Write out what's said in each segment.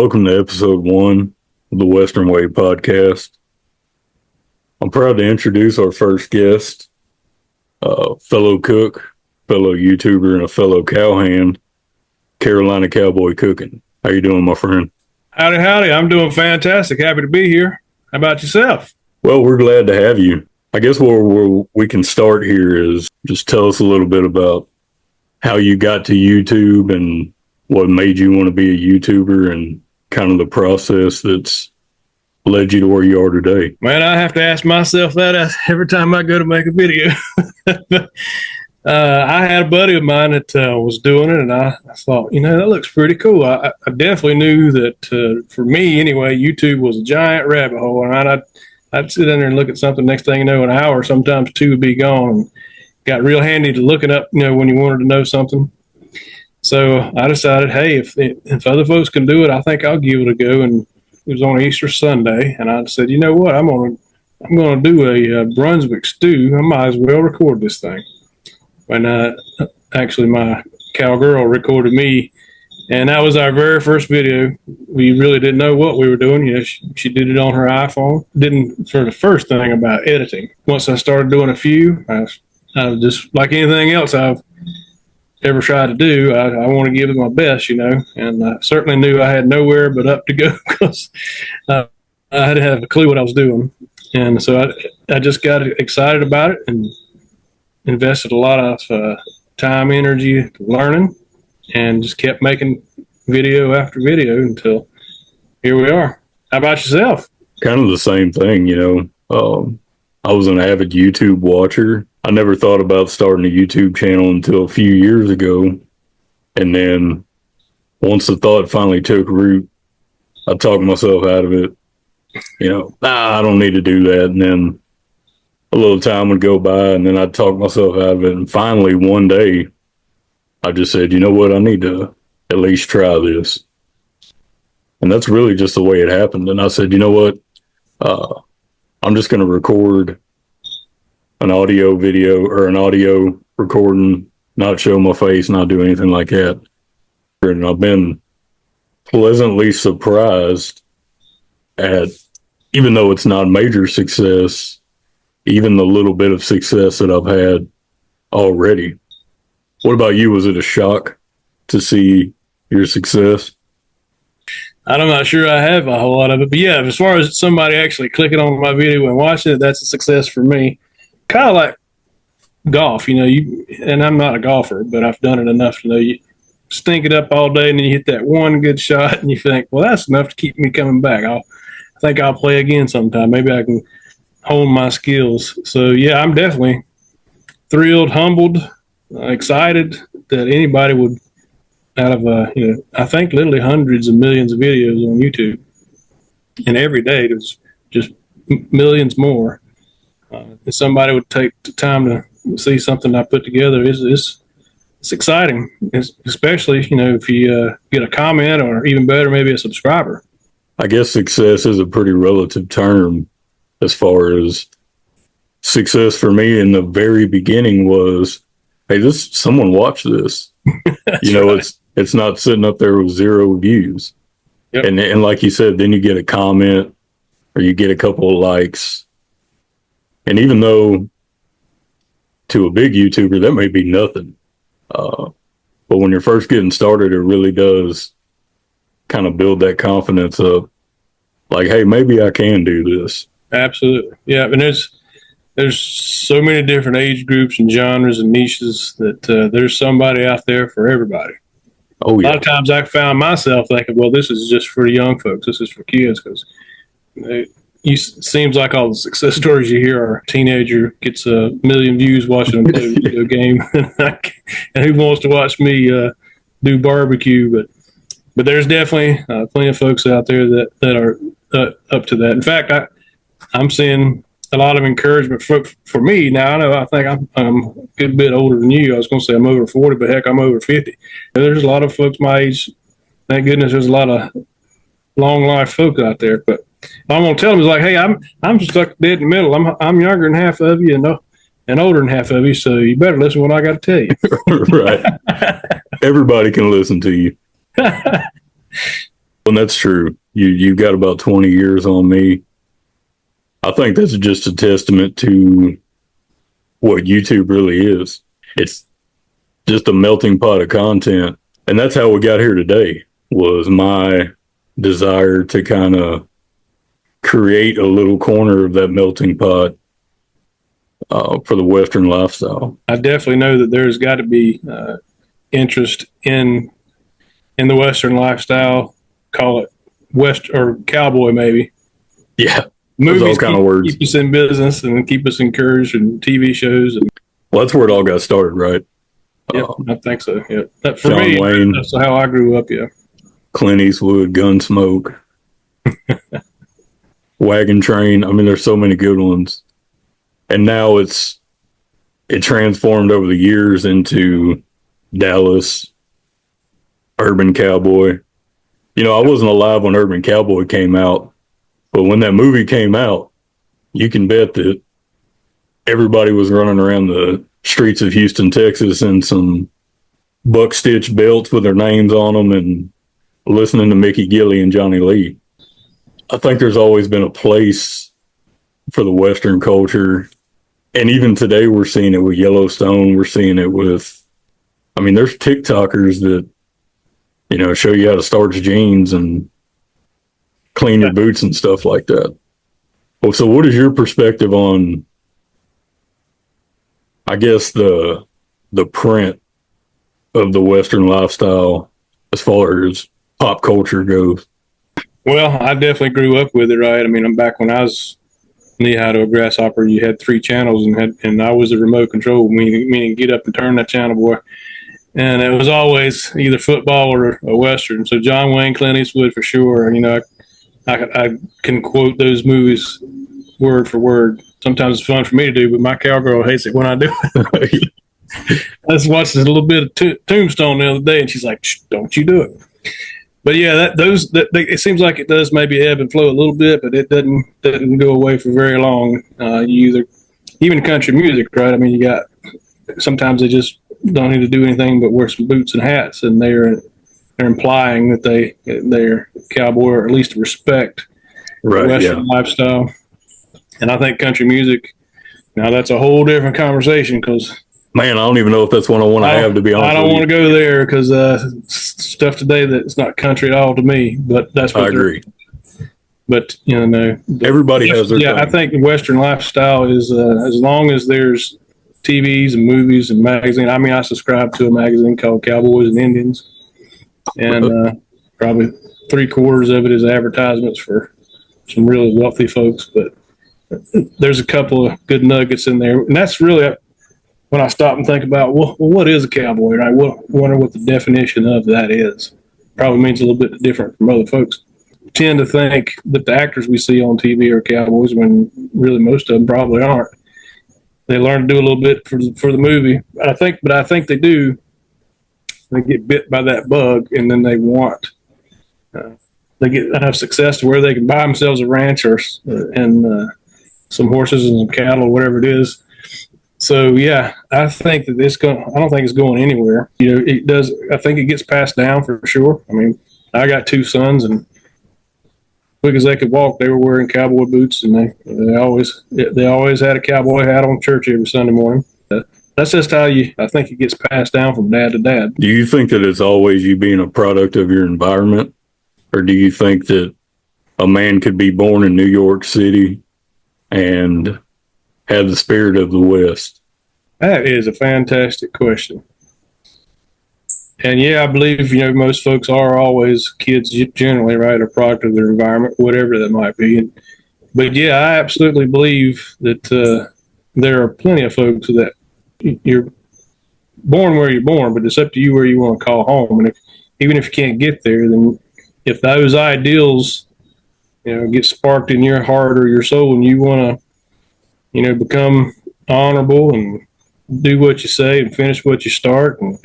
Welcome to episode 1 of the Western Way podcast. I'm proud to introduce our first guest, fellow cook, fellow YouTuber, and a fellow cowhand, Carolina Cowboy Cooking. How you doing, my friend? Howdy, howdy. I'm doing fantastic. Happy to be here. How about yourself? Well, we're glad to have you. I guess where we can start here is just tell us a little bit about how you got to YouTube and what made you want to be a YouTuber and kind of the process that's led you to where you are today. Man, I have to ask myself that every time I go to make a video. I had a buddy of mine that was doing it, and I thought, that looks pretty cool. I definitely knew that for me, anyway, YouTube was a giant rabbit hole, and I'd sit in there and look at something. Next thing you know, an hour, sometimes 2 would be gone. And got real handy to look it up, when you wanted to know something. So I decided, hey, if other folks can do it, I think I'll give it a go. And it was on Easter Sunday, and I said, you know what, I'm gonna do a Brunswick stew. I might as well record this thing. And actually, my cowgirl recorded me, and that was our very first video. We really didn't know what we were doing. She did it on her iPhone. Didn't for the first thing about editing. Once I started doing a few, I was just like anything else I've ever tried to do. I want to give it my best, and I certainly knew I had nowhere but up to go because I didn't have a clue what I was doing. And so I just got excited about it and invested a lot of time, energy learning, and just kept making video after video until here we are. How about yourself? Kind of the same thing, I was an avid YouTube watcher. I never thought about starting a YouTube channel until a few years ago. And then once the thought finally took root, I talked myself out of it. I don't need to do that. And then a little time would go by, and then I'd talk myself out of it. And finally, one day, I just said, you know what? I need to at least try this. And that's really just the way it happened. And I said, you know what? I'm just going to record an audio video or an audio recording, not show my face, not do anything like that. And I've been pleasantly surprised at, even though it's not major success, even the little bit of success that I've had already. What about you? Was it a shock to see your success? I'm not sure I have a whole lot of it, but yeah, as far as somebody actually clicking on my video and watching it, that's a success for me. Kind of like golf, and I'm not a golfer, but I've done it enough to know you stink it up all day and then you hit that one good shot and you think, well, that's enough to keep me coming back. I think I'll play again sometime. Maybe I can hone my skills. So yeah, I'm definitely thrilled, humbled, excited that anybody would, out of I think literally hundreds of millions of videos on YouTube, and every day there's just millions more. If somebody would take the time to see something I put together, it's exciting. Especially if you get a comment, or even better, maybe a subscriber. I guess success is a pretty relative term. As far as success for me in the very beginning was, hey, someone watched this. Right. It's not sitting up there with 0 views. Yep. And like you said, then you get a comment or you get a couple of likes. And even though to a big YouTuber, that may be nothing. But when you're first getting started, it really does kind of build that confidence up. Like, hey, maybe I can do this. Absolutely. Yeah. And there's so many different age groups and genres and niches that there's somebody out there for everybody. Oh, yeah. A lot of times I found myself thinking, well, this is just for young folks. This is for kids, because it seems like all the success stories you hear are a teenager gets 1 million views watching them play a video game, and who wants to watch me do barbecue? But there's definitely plenty of folks out there that are up to that. In fact, I'm seeing a lot of encouragement for me. Now, I think I'm a good bit older than you. I was going to say I'm over 40, but heck, I'm over 50. And there's a lot of folks my age. Thank goodness there's a lot of long life folk out there. But I'm going to tell them, is like, hey, I'm stuck dead in the middle. I'm younger than half of you and older than half of you, so you better listen to what I got to tell you. Right. Everybody can listen to you. And that's true. You've got about 20 years on me. I think that's just a testament to what YouTube really is. It's just a melting pot of content. And that's how we got here today, was my desire to kind of create a little corner of that melting pot for the Western lifestyle. I definitely know that there's got to be interest in the Western lifestyle. Call it West or Cowboy, maybe. Yeah, Movies all kind of words. Keep us in business and keep us encouraged, and TV shows. And well, that's where it all got started, right? yeah, I think so. Yeah, for John me, Wayne, that's how I grew up. Yeah, Clint Eastwood, Gunsmoke, Wagon Train. I mean, there's so many good ones, and now it transformed over the years into Dallas, Urban Cowboy. You know, I wasn't alive when Urban Cowboy came out, but when that movie came out, you can bet that everybody was running around the streets of Houston, Texas in some buck stitch belts with their names on them and listening to Mickey Gilley and Johnny Lee. I think there's always been a place for the Western culture. And even today, we're seeing it with Yellowstone. We're seeing it with, I mean, there's TikTokers that, you know, show you how to starch jeans and clean your boots and stuff like that. Well, so what is your perspective on, I guess, the print of the Western lifestyle as far as pop culture goes? well, I definitely grew up with it. Right. I mean, I'm back when I was knee-high to a grasshopper. You had 3 channels, and I was the remote control, meaning get up and turn that channel, boy. And it was always either football or a Western. So John Wayne, Clint Eastwood for sure. You know, I can quote those movies word for word. Sometimes it's fun for me to do, but my cowgirl hates it when I do it. I just watched a little bit of Tombstone the other day, and she's like, "Shh, don't you do it." But yeah, it seems like it does maybe ebb and flow a little bit, but it doesn't go away for very long. Even country music, right? I mean, you got sometimes they just don't need to do anything but wear some boots and hats, and they're implying that they're cowboy, or at least respect Right, Western lifestyle. And I think country music, now that's a whole different conversation, because man, I don't even know if that's one I want to have, to be honest. I don't want to go there, because stuff today that's not country at all to me. But that's what I agree. But you know, everybody has their thing. I think the Western lifestyle is as long as there's TVs and movies and magazines. I mean, I subscribe to a magazine called Cowboys and Indians, and probably 3/4 of it is advertisements for some really wealthy folks. But there's a couple of good nuggets in there, and that's really when I stop and think about, well, what is a cowboy? Right? Wonder what the definition of that is. Probably means a little bit different from other folks. Tend to think that the actors we see on TV are cowboys, when really most of them probably aren't. They learn to do a little bit for the movie. I think they do. They get bit by that bug, and then they get enough success to where they can buy themselves a ranch and some horses and some cattle, or whatever it is. So yeah, I think that I don't think it's going anywhere. You know, it does. I think it gets passed down for sure. I mean, I got 2 sons, and quick as they could walk, they were wearing cowboy boots, and they always had a cowboy hat on church every Sunday morning. That's just how I think it gets passed down from dad to dad. Do you think that it's always you being a product of your environment, or do you think that a man could be born in New York City and have the spirit of the West? That is a fantastic question. And yeah, I believe, most folks are always, kids generally, right, a product of their environment, whatever that might be. But yeah, I absolutely believe that there are plenty of folks that you're born where you're born, but it's up to you where you want to call home. And even if you can't get there, then if those ideals, get sparked in your heart or your soul, and you want to, become honorable and do what you say and finish what you start and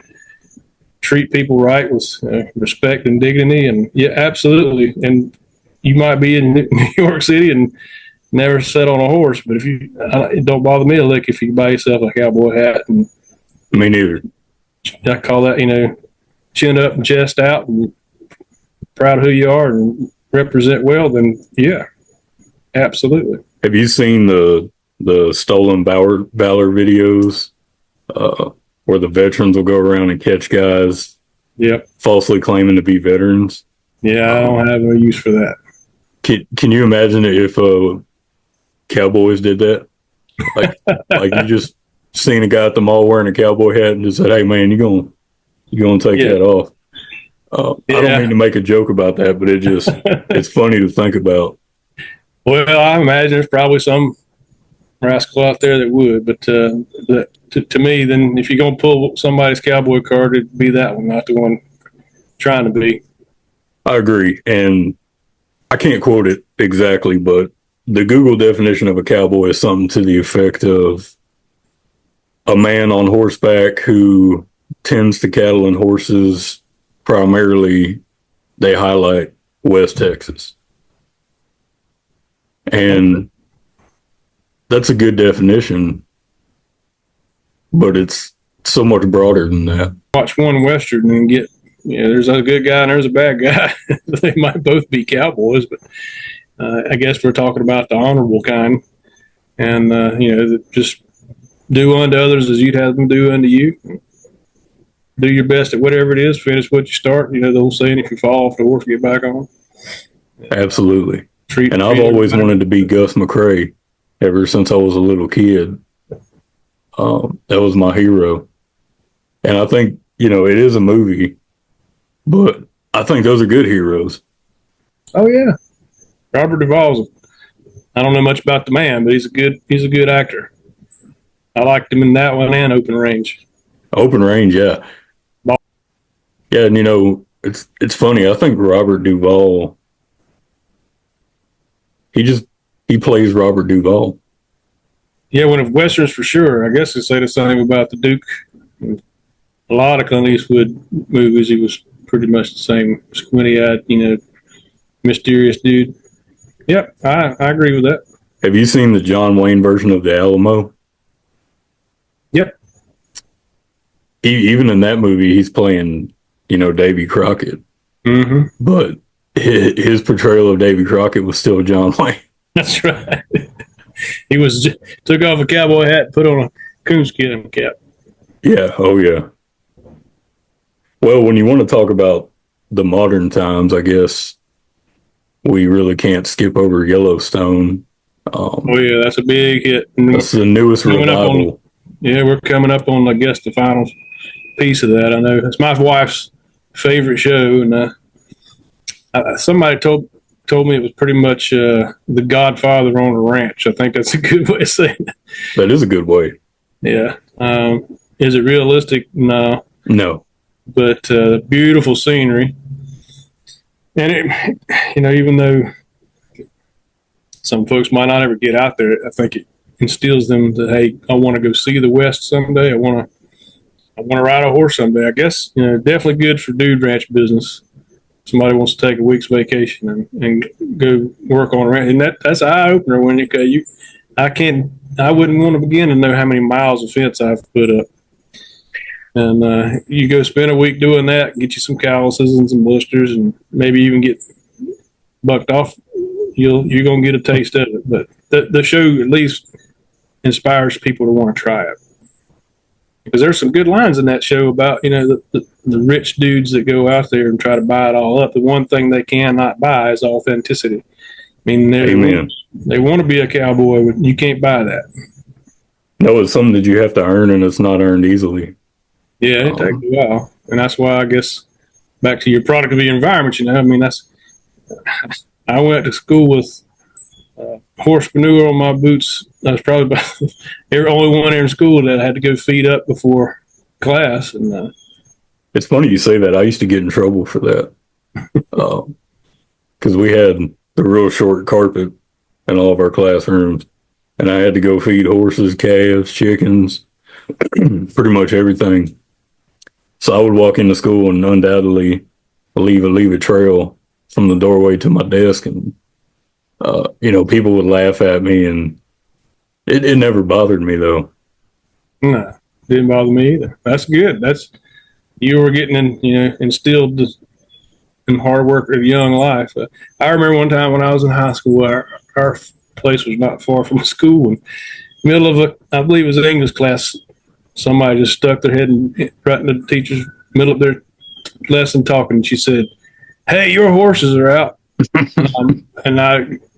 treat people right with respect and dignity, and yeah, absolutely. And you might be in New York City and never sat on a horse, but it don't bother me a lick if you buy yourself a cowboy hat. And me neither. I call that, chin up and chest out, and proud of who you are and represent well, then yeah, absolutely. Have you seen the stolen valor videos where the veterans will go around and catch guys Yep. falsely claiming to be veterans? Yeah, I don't have no use for that. Can you imagine if Cowboys did that? Like you just seen a guy at the mall wearing a cowboy hat and just said, "Hey man, you gonna take Yeah. that off?" I don't mean Yeah. to make a joke about that, but it's funny to think about. Well, I imagine there's probably some rascal out there that would, but to me, then if you're gonna pull somebody's cowboy card, it'd be that one, not the one trying to be. I agree, and I can't quote it exactly, but the Google definition of a cowboy is something to the effect of a man on horseback who tends to cattle and horses. Primarily, they highlight West Texas. And that's a good definition, but it's so much broader than that. Watch one Western and get, there's a good guy and there's a bad guy. They might both be cowboys, but I guess we're talking about the honorable kind. And, just do unto others as you'd have them do unto you. Do your best at whatever it is, finish what you start. The old saying, if you fall off the horse, get back on. Absolutely. And I've always wanted to be Gus McCrae ever since I was a little kid. That was my hero. And I think, it is a movie, but I think those are good heroes. Oh yeah. Robert Duvall's, I don't know much about the man, but he's a good actor. I liked him in that one and Open Range. Open Range, yeah. Yeah, and it's funny. I think Robert Duvall, he plays Robert Duvall. Yeah, one of westerns for sure. I guess they say the same about the Duke. A lot of Clint Eastwood movies, he was pretty much the same squinty-eyed, mysterious dude. Yep, I agree with that. Have you seen the John Wayne version of The Alamo? Yep. Even in that movie, he's playing, Davy Crockett. Mm-hmm. But his portrayal of Davy Crockett was still John Wayne. That's right. He took off a cowboy hat, put on a coonskin cap. Yeah. Oh, yeah. Well, when you want to talk about the modern times, I guess we really can't skip over Yellowstone. Oh yeah, that's a big hit. That's the newest revival. We're coming up on, I guess, the final piece of that. I know it's my wife's favorite show, and somebody told me it was pretty much the Godfather on a ranch. I think that's a good way of saying it. That is a good way. Yeah. Is it realistic? No. No. But beautiful scenery, and it, even though some folks might not ever get out there, I think it instills them that, hey, I want to go see the West someday. I want to ride a horse someday. I guess definitely good for dude ranch business. Somebody wants to take a week's vacation and go work on a ranch, and that's an eye opener when I wouldn't want to begin to know how many miles of fence I've put up. And you go spend a week doing that, get you some calluses and some blisters, and maybe even get bucked off. You're gonna get a taste of it. But the show at least inspires people to want to try it, because there's some good lines in that show about the rich dudes that go out there and try to buy it all up. The one thing they cannot buy is authenticity. I mean, they want to be a cowboy, but you can't buy that. No, it's something that you have to earn, and it's not earned easily. Yeah, it takes a while, and that's why I guess back to your product of the environment. I went to school with horse manure on my boots. I was probably about the only one in school that I had to go feed up before class. And it's funny you say that. I used to get in trouble for that because we had the real short carpet in all of our classrooms, and I had to go feed horses, calves, chickens, pretty much everything. So I would walk into school and undoubtedly leave a trail from the doorway to my desk, and people would laugh at me, and it never bothered me though. No, didn't bother me either. That's good. You were getting instilled and hard work of young life. I remember one time when I was in high school, our place was not far from the school, and middle of I believe it was an English class, somebody just stuck their head right in the teacher's middle of their lesson talking. And she said, "Hey, your horses are out."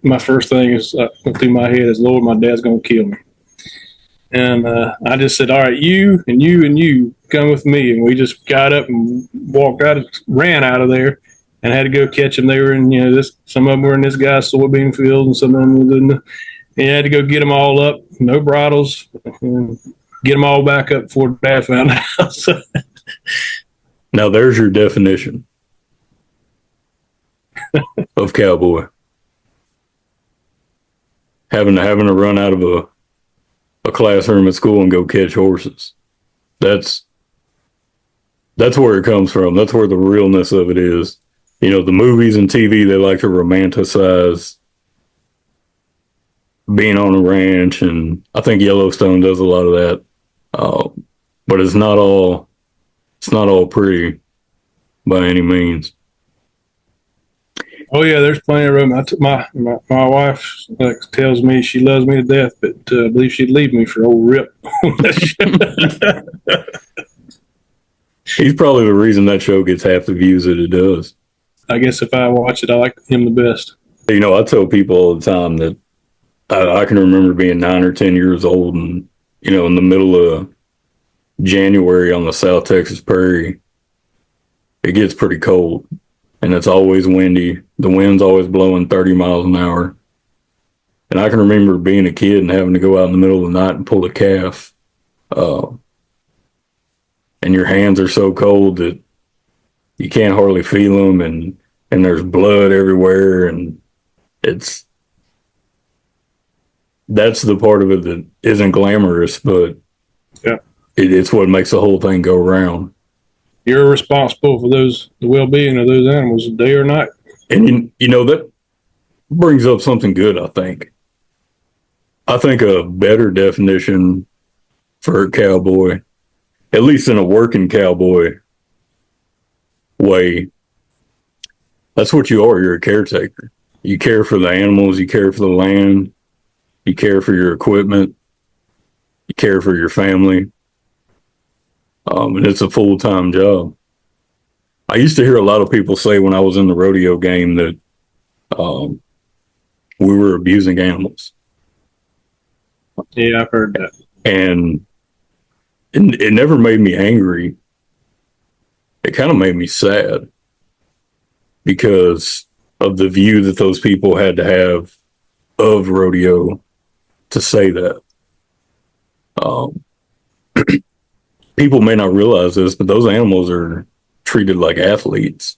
My first thing is went through my head is, "Lord, my dad's gonna kill me." And I just said, "All right, you and you and you come with me." And we just got up and walked out, ran out of there, and had to go catch them. They were in, some of them were in this guy's soybean field, and some of them were in the. And you had to go get them all up, no bridles, and get them all back up before Dad found out. So, Now there's your definition of cowboy. Having to run out of a classroom at school and go catch horses. That's where it comes from. That's where the realness of it is. The movies and TV, they like to romanticize being on a ranch, and I think Yellowstone does a lot of that. But it's not all pretty by any means. oh yeah, there's plenty of room. My wife tells me she loves me to death, but I believe she'd leave me for old Rip. He's probably the reason that show gets half the views that it does. I guess if I watch it, I like him the best. I tell people all the time that I can remember being 9 or 10 years old, and in the middle of January on the South Texas prairie, it gets pretty cold, and it's always windy. The wind's always blowing 30 miles an hour. And I can remember being a kid and having to go out in the middle of the night and pull a calf. And your hands are so cold that you can't hardly feel them, and there's blood everywhere, and that's the part of it that isn't glamorous, but yeah, it's what makes the whole thing go round. You're responsible for the well-being of those animals day or night. And that brings up something good, I think. I think a better definition for a cowboy, at least in a working cowboy way, that's what you are. You're a caretaker. You care for the animals, you care for the land, you care for your equipment, you care for your family. And it's a full-time job. I used to hear a lot of people say when I was in the rodeo game that we were abusing animals. Yeah, I've heard that. And it never made me angry. It kind of made me sad because of the view that those people had to have of rodeo to say that. People may not realize this, but those animals are treated like athletes.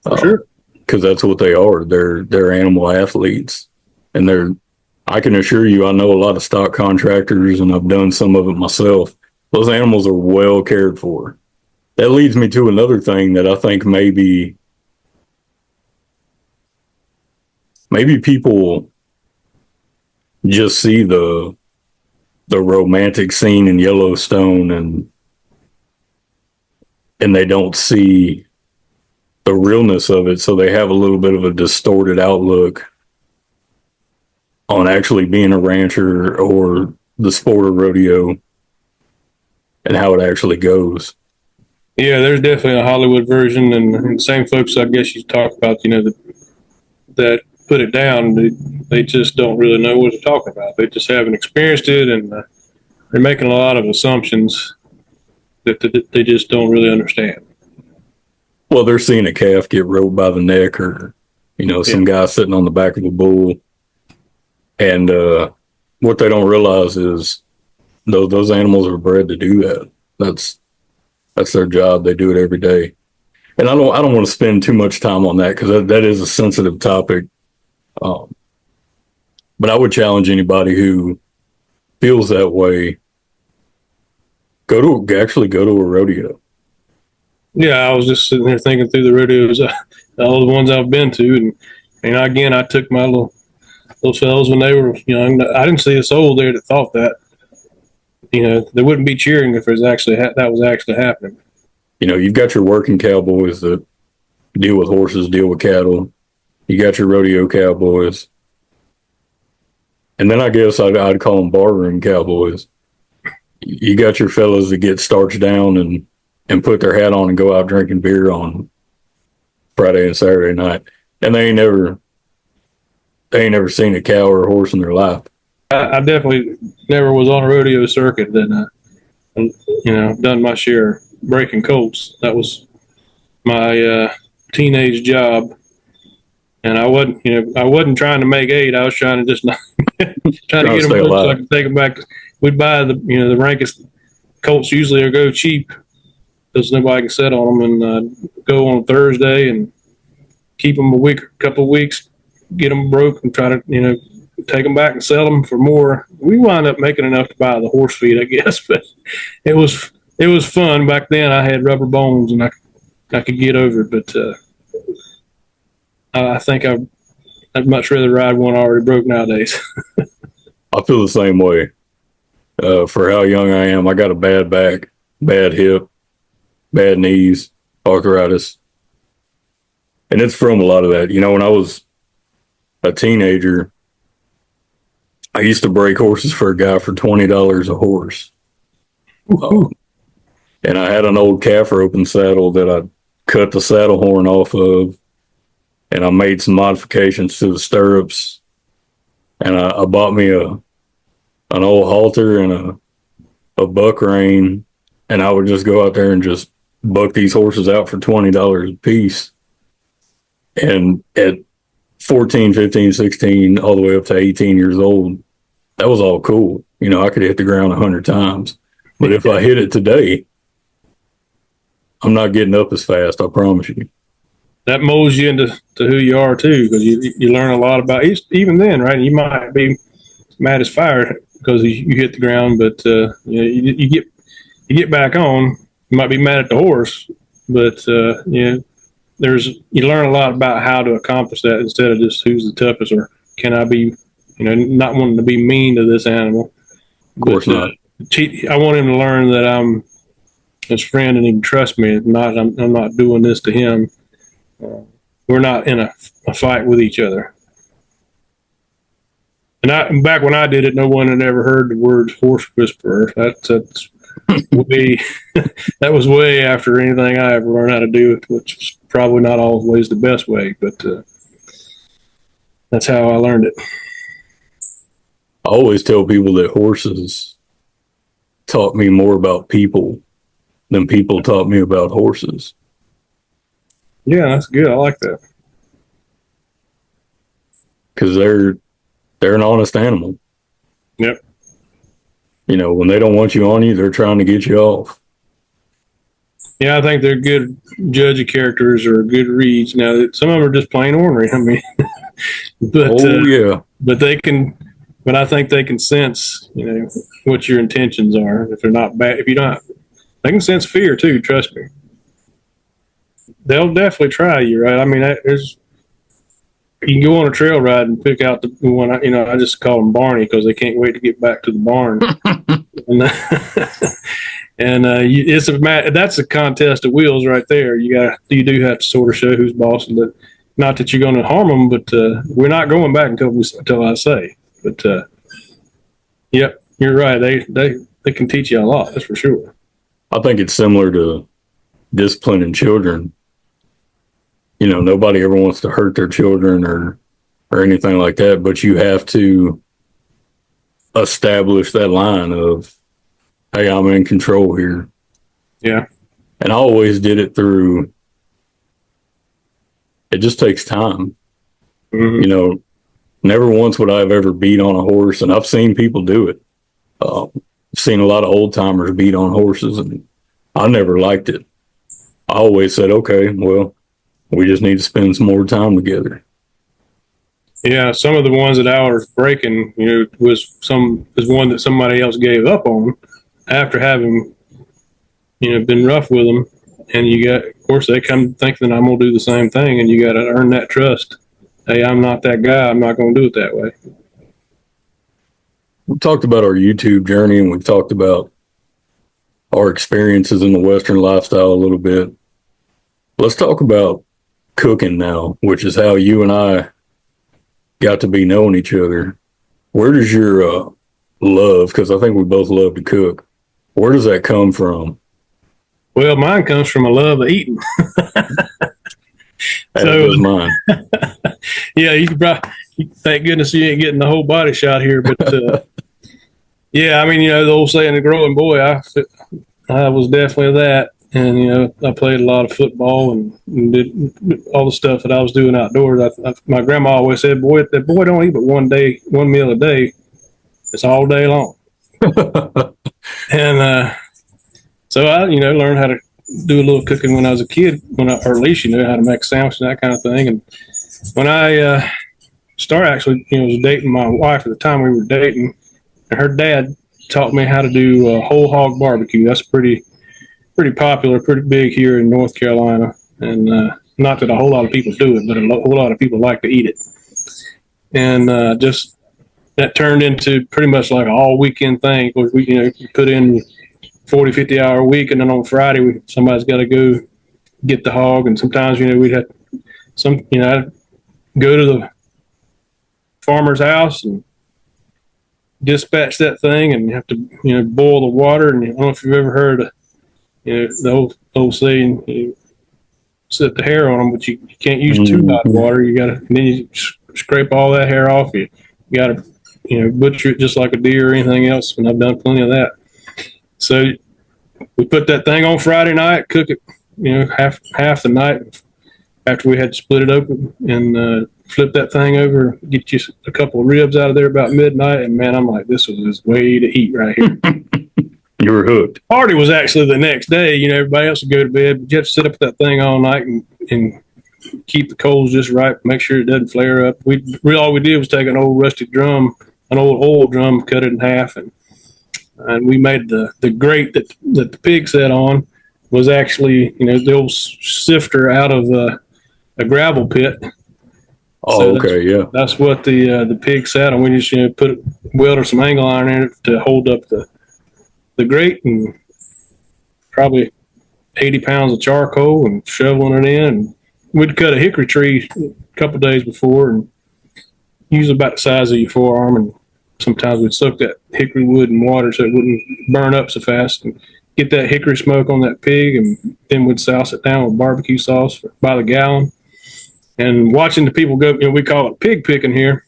For sure. Because that's what they are. They're animal athletes. And I can assure you, I know a lot of stock contractors, and I've done some of it myself. Those animals are well cared for. That leads me to another thing that I think maybe people just see the romantic scene in Yellowstone, and they don't see the realness of it, so they have a little bit of a distorted outlook on actually being a rancher or the sport of rodeo and how it actually goes. Yeah, there's definitely a Hollywood version, and the same folks I guess you talk about, that put it down, they just don't really know what to talk about. They just haven't experienced it, and they're making a lot of assumptions that they just don't really understand. Well, they're seeing a calf get roped by the neck, or some guy sitting on the back of a bull, and what they don't realize is those animals are bred to do that. That's their job. They do it every day. And I don't want to spend too much time on that, because that is a sensitive topic. But I would challenge anybody who feels that way, go to a rodeo. Yeah, I was just sitting there thinking through the rodeos, all the ones I've been to, and again, I took my little fellows when they were young. I didn't see a soul there that thought that. They wouldn't be cheering if there's actually that was actually happening. You've got your working cowboys that deal with horses, deal with cattle. You got your rodeo cowboys. And then I guess I'd call them barroom cowboys. You got your fellas that get starched down and put their hat on and go out drinking beer on Friday and Saturday night. And they ain't never seen a cow or a horse in their life. I definitely never was on a rodeo circuit, and done my share of breaking colts. That was my teenage job, and I wasn't trying to make eight. I was trying to just not, trying to get them so I could take them back. We'd buy the rankest colts usually or go cheap because nobody can set on them, and go on Thursday and keep them a couple of weeks, get them broke, and try to take them back and sell them for more. We wound up making enough to buy the horse feed, I guess, but it was fun back then. I had rubber bones and I could get over it, but I think I'd much rather ride one already broke nowadays. I feel the same way. For how young I am, I got a bad back, bad hip, bad knees, arthritis. And it's from a lot of that. When I was a teenager, I used to break horses for a guy for $20 a horse. And I had an old calf roping saddle that I cut the saddle horn off of, and I made some modifications to the stirrups. And I bought me an old halter and a buck rein, and I would just go out there and just buck these horses out for $20 a piece. And at 14, 15, 16, all the way up to 18 years old, that was all cool. I could hit the ground 100 times. But if I hit it today, I'm not getting up as fast, I promise you. That molds you into who you are too, because you learn a lot about even then, right? You might be mad as fire because you hit the ground, but you get back on. You might be mad at the horse, but you learn a lot about how to accomplish that instead of just who's the toughest or can I be, not wanting to be mean to this animal. Of course not. I want him to learn that I'm his friend and he can trust me. I'm not doing this to him. We're not in a fight with each other. And back when I did it, no one had ever heard the word horse whisperer. That's way that was way after anything I ever learned how to do it, which was probably not always the best way, but that's how I learned it. I always tell people that horses taught me more about people than people taught me about horses. Yeah, that's good. I like that. Because they're an honest animal. Yep. When they don't want you on you, they're trying to get you off. Yeah, I think they're good judge of characters or good reads. Now, some of them are just plain ornery. I mean, but yeah. But I think they can sense, what your intentions are. If they're not bad, they can sense fear too. Trust me. They'll definitely try you, right? I mean, you can go on a trail ride and pick out the one. I just call them Barney because they can't wait to get back to the barn. That's a contest of wheels right there. You do have to sort of show who's boss, but not that you're going to harm them. But we're not going back until I say. But yep, you're right. They can teach you a lot. That's for sure. I think it's similar to disciplining children. Nobody ever wants to hurt their children or anything like that, but you have to establish that line of, hey, I'm in control here. Yeah. And I always did it through, it just takes time. Mm-hmm. Never once would I have ever beat on a horse, and I've seen people do it. I've seen a lot of old timers beat on horses, and I never liked it. I always said, okay, well, we just need to spend some more time together. Yeah, some of the ones that I was breaking, was one that somebody else gave up on after having, been rough with them. And of course, they come thinking I'm going to do the same thing, and you got to earn that trust. Hey, I'm not that guy. I'm not going to do it that way. We talked about our YouTube journey, and we've talked about our experiences in the Western lifestyle a little bit. Let's talk about cooking now, which is how you and I got to be knowing each other. Where does your love, because I think we both love to cook, where does that come from? Well, mine comes from a love of eating. As So, does mine. yeah, you could probably, thank goodness you ain't getting the whole body shot here. But yeah, I mean, the old saying, the growing boy, I was definitely that. And, I played a lot of football and did all the stuff that I was doing outdoors. My grandma always said, boy, that boy don't eat but one meal a day. It's all day long. And so I, learned how to do a little cooking when I was a kid, or at least, how to make sandwiches and that kind of thing. And when I started actually, was dating my wife at the time we were dating, and her dad taught me how to do whole hog barbecue. That's pretty popular, pretty big here in North Carolina. And not that a whole lot of people do it, but a whole lot of people like to eat it. And just that turned into pretty much like an all weekend thing. We put in 40, 50-hour week, and then on Friday, somebody's got to go get the hog. And sometimes, we'd have I'd go to the farmer's house and dispatch that thing, and you have to, boil the water. And I don't know if you've ever heard of, the old saying, set the hair on them, but you can't use too hot water. You got to, and then you scrape all that hair off. You got to, butcher it just like a deer or anything else. And I've done plenty of that. So we put that thing on Friday night, cook it, half the night after we had split it open, and flip that thing over, get you a couple of ribs out of there about midnight. And man, I'm like, this was his way to eat right here. You were hooked. Party was actually the next day. Everybody else would go to bed, but you have to sit up with that thing all night and keep the coals just right, make sure it doesn't flare up. All we did was take an old rusty drum, an old oil drum, cut it in half, and we made the grate that the pig sat on was actually, the old sifter out of a gravel pit. Oh, so okay, yeah. That's what the pig sat on. We just welded some angle iron in it to hold up the grate, and probably 80 pounds of charcoal and shoveling it in. And we'd cut a hickory tree a couple of days before, and usually about the size of your forearm. And sometimes we'd soak that hickory wood in water so it wouldn't burn up so fast, and get that hickory smoke on that pig, and then we'd souse it down with barbecue sauce by the gallon. And watching the people go, we call it pig picking here.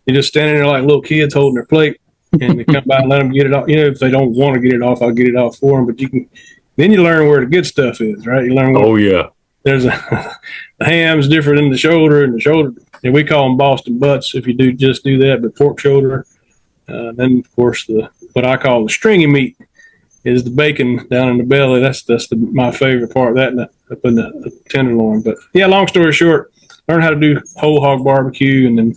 You're just standing there like little kids holding their plate, and they come by and let them get it off. If they don't want to get it off, I'll get it off for them. But then you learn where the good stuff is, right? You learn. Oh yeah. There's the ham's different than the shoulder, and and we call them Boston butts if you just do that. But pork shoulder, then of course what I call the stringy meat is the bacon down in the belly. That's my favorite part. That and up in the tenderloin. But yeah, long story short, learn how to do whole hog barbecue, and then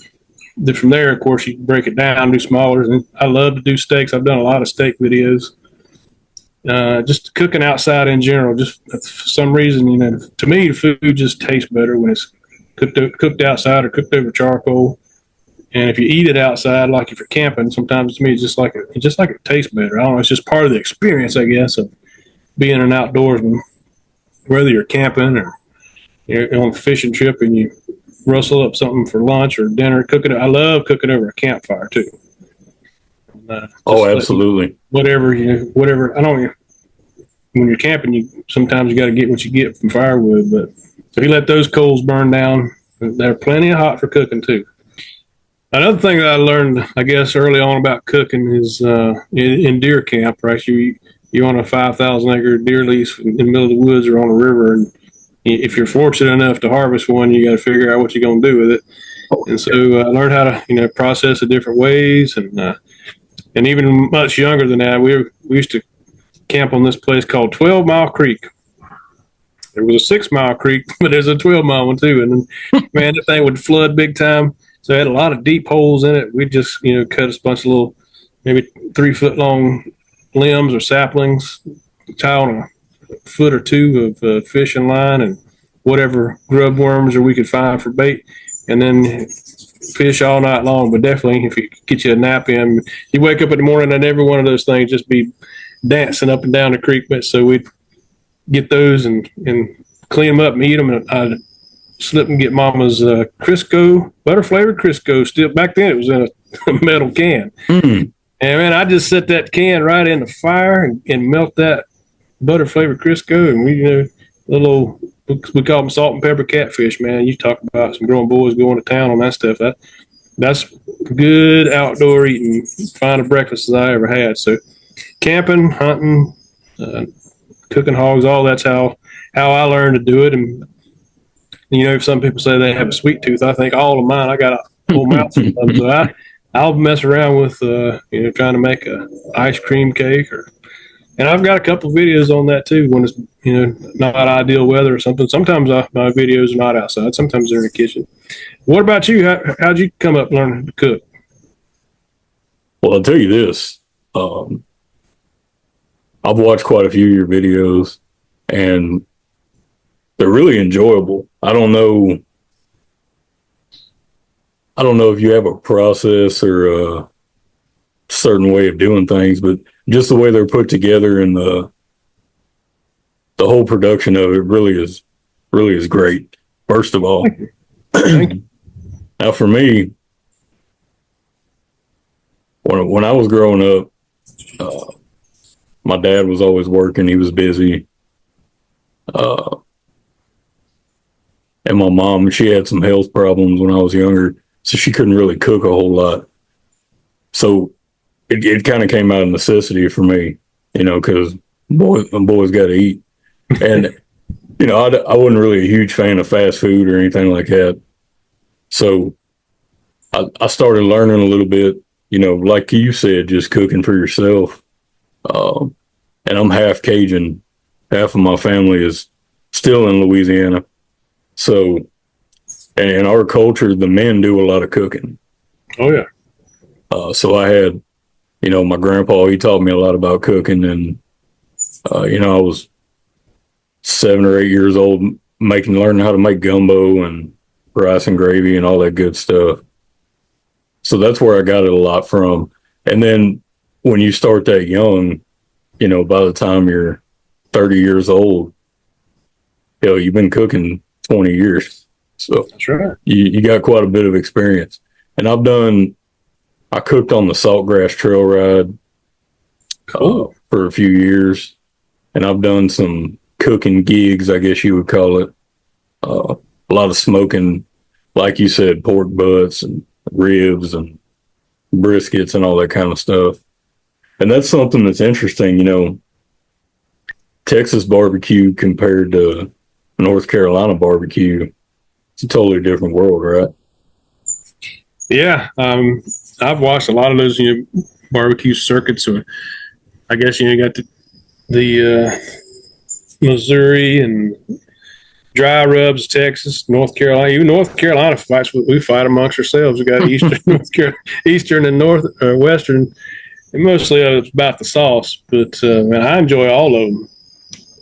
from there, of course, you can break it down, do smaller. And I love to do steaks. I've done a lot of steak videos. Just cooking outside in general, just for some reason, to me, the food just tastes better when it's cooked outside or cooked over charcoal. And if you eat it outside, like if you're camping, sometimes to me, it's just like it tastes better. I don't know. It's just part of the experience, I guess, of being an outdoorsman, whether you're camping or you're on a fishing trip and you rustle up something for lunch or dinner, cooking it. I love cooking over a campfire too. Oh, absolutely. Whatever. I don't. When you're camping, sometimes you got to get what you get from firewood. But if you let those coals burn down, they're plenty of hot for cooking too. Another thing that I learned, I guess, early on about cooking is in deer camp. Right, you on a 5,000 acre deer lease in the middle of the woods or on a river, and if you're fortunate enough to harvest one, you got to figure out what you're going to do with it. And so I learned how to, process it different ways. And even much younger than that, we used to camp on this place called 12 Mile Creek. There was a 6 Mile Creek, but there's a 12-mile one too. And then, man, that thing would flood big time. So it had a lot of deep holes in it. We'd just, cut a bunch of little, maybe 3-foot long limbs or saplings, tie on a foot or two of fishing line and whatever grub worms or we could find for bait, and then fish all night long. But definitely, if you get you a nap in, you wake up in the morning and every one of those things just be dancing up and down the creek. But so we'd get those and clean them up and eat them. And I'd slip and get Mama's Crisco, butter flavored Crisco. Still back then, it was in a metal can. Mm. And man, I just set that can right in the fire and melt that butter flavored Crisco, and little we call them salt and pepper catfish. Man, you talk about some grown boys going to town on that stuff. That's good outdoor eating, fine a breakfast as I ever had. So, camping, hunting, cooking hogs, all that's how I learned to do it. And if some people say they have a sweet tooth, I think all of mine, I got a whole mouth of them. So I'll mess around with trying to make a ice cream cake, and I've got a couple of videos on that too when it's not ideal weather or something. Sometimes my videos are not outside. Sometimes they're in the kitchen. What about you? How'd you come up learning to cook? Well, I'll tell you this. I've watched quite a few of your videos, and they're really enjoyable. I don't know if you have a process or a certain way of doing things, but just the way they're put together and the whole production of it really is great. First of all, Thank you. now for me, when I was growing up, my dad was always working. He was busy. And my mom, she had some health problems when I was younger, so she couldn't really cook a whole lot. So it kind of came out of necessity for me, because boys got to eat. And, I wasn't really a huge fan of fast food or anything like that. So I started learning a little bit, like you said, just cooking for yourself. And I'm half Cajun. Half of my family is still in Louisiana. So, and in our culture, the men do a lot of cooking. Oh, yeah. So I had, my grandpa, he taught me a lot about cooking. And, I was 7 or 8 years old learning how to make gumbo and rice and gravy and all that good stuff. So that's where I got it a lot from. And then when you start that young, by the time you're 30 years old, you've been cooking 20 years. So That's right. You got quite a bit of experience. And I cooked on the Saltgrass Trail Ride for a few years. And I've done some cooking gigs, I guess you would call it. A lot of smoking, like you said, pork butts and ribs and briskets and all that kind of stuff. And that's something that's interesting, Texas barbecue compared to North Carolina barbecue. It's a totally different world, right? Yeah. I've watched a lot of those barbecue circuits. So I guess you got the Missouri and dry rubs, Texas, North Carolina. Even North Carolina fights. We fight amongst ourselves. We got Eastern and North Western, and mostly it's about the sauce. But man, I enjoy all of them.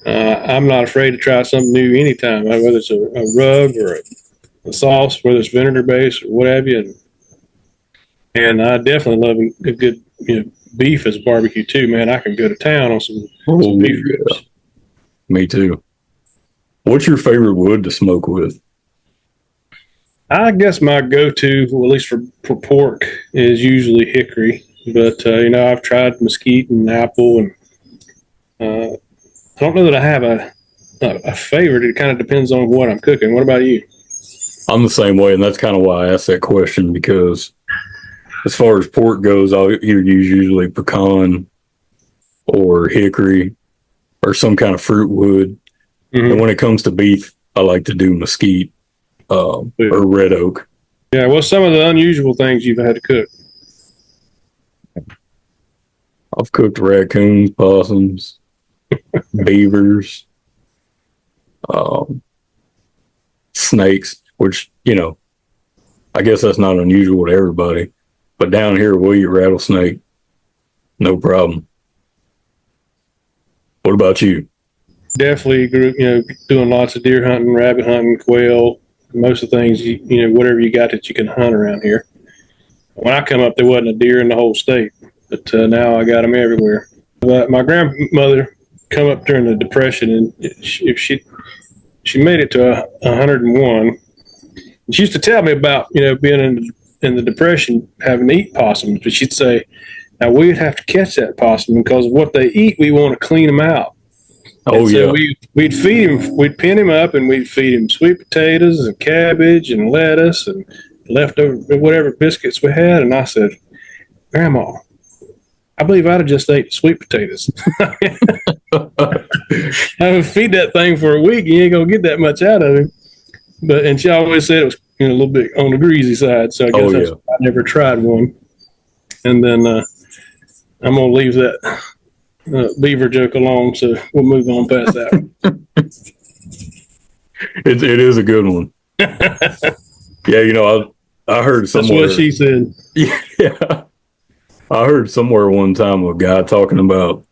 I'm not afraid to try something new anytime, whether it's a rub or a sauce, whether it's vinegar based or what have you. And I definitely love a good beef as barbecue too, man. I can go to town on some beef ribs. Yeah. Me too. What's your favorite wood to smoke with? I guess my go-to, well, at least for pork, is usually hickory. But I've tried mesquite and apple, and I don't know that I have a favorite. It kind of depends on what I'm cooking. What about you? I'm the same way, and that's kind of why I asked that question, because as far as pork goes, I'll either use usually pecan or hickory or some kind of fruit wood. Mm-hmm. And when it comes to beef, I like to do mesquite or red oak. Yeah, what's some of the unusual things you've had to cook? I've cooked raccoons, possums, beavers, snakes, which, I guess that's not unusual to everybody. But down here, we'll eat rattlesnake. No problem. What about you? Definitely, doing lots of deer hunting, rabbit hunting, quail, most of the things, whatever you got that you can hunt around here. When I come up, there wasn't a deer in the whole state, but now I got them everywhere. But my grandmother come up during the Depression, and she made it to 101. And she used to tell me about being in the depression, having to eat possums. But she'd say, now we'd have to catch that possum because of what they eat. We want to clean them out. Oh And so yeah. we'd feed him, we'd pin him up, and we'd feed him sweet potatoes and cabbage and lettuce and leftover whatever biscuits we had. And I said, Grandma, I believe I'd have just ate the sweet potatoes. I would feed that thing for a week, you ain't gonna get that much out of him. And she always said it was a little bit on the greasy side. So I guess that's why I never tried one. And then I'm gonna leave that beaver joke alone, so we'll move on past that. It is a good one. Yeah, I heard somewhere. That's what she said. Yeah, I heard somewhere one time a guy talking about,